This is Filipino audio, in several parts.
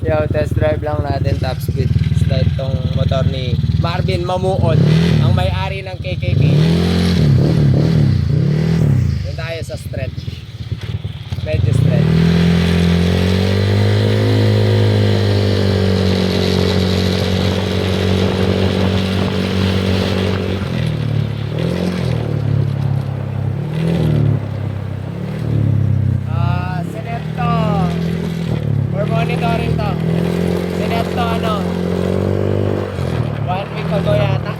Yo, test drive lang natin top speed. Start tong motor ni Marvin Mamuon, ang may-ari ng KKK. Doon tayo sa stretch. Medyo stretch. Sinet to. For monitoring to. Sinet to ano. 1 week ago yata.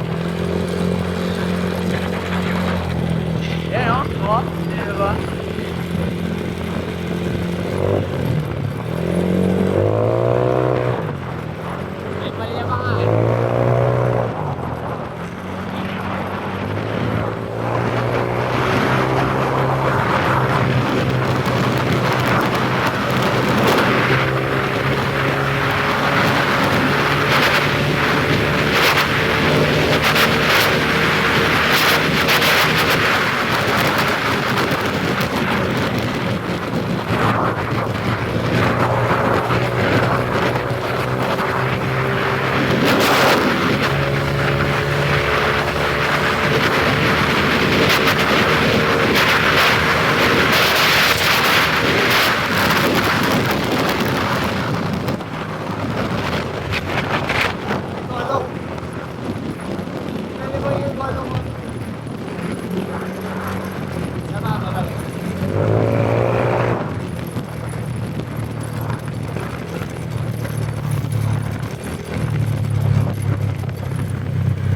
Yan o. O. Yan ba? May palya pa nga eh.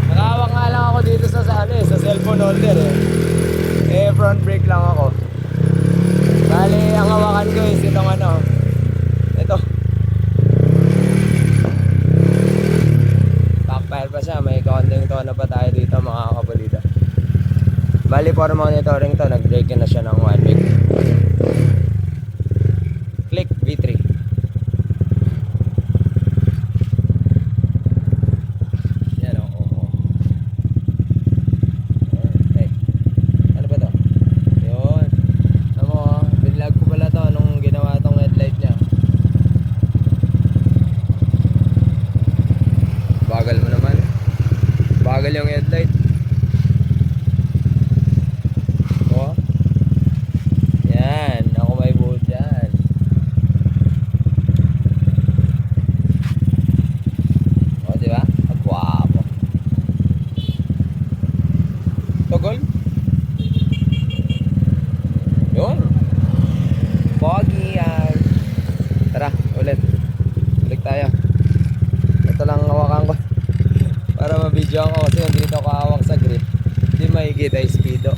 Nakawak nga lang ako dito sa cellphone holder eh. Front brake lang ako. Bali, ang hawakan ko is itong ano. Ito. Backfire pa siya. May konting tono pa tayo dito mga kabalida. Bali, for monitoring to, nag-brake na siya ng 1 week. Click V3. Bagal mo naman. Bagal yung headlight. Oh. Yan. Ako may buhod dyan. O, diba? Agwapo. Togol. Yun. Foggy yan. Tara, ulit. Ulit tayo. Ito lang hawakan ko. Para ma-video ako kasi kung dito ako hawak sa grip, hindi makikita yung speedo.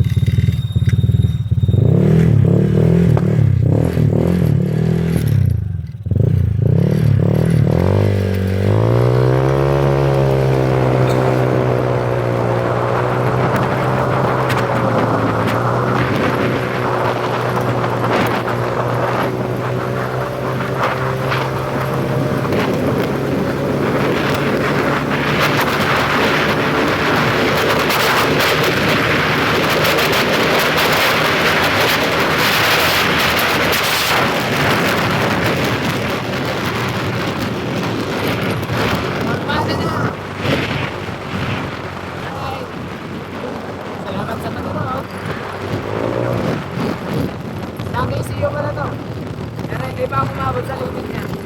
Lagi siyo pala to. Pero hindi pa ako umabot sa limit niya.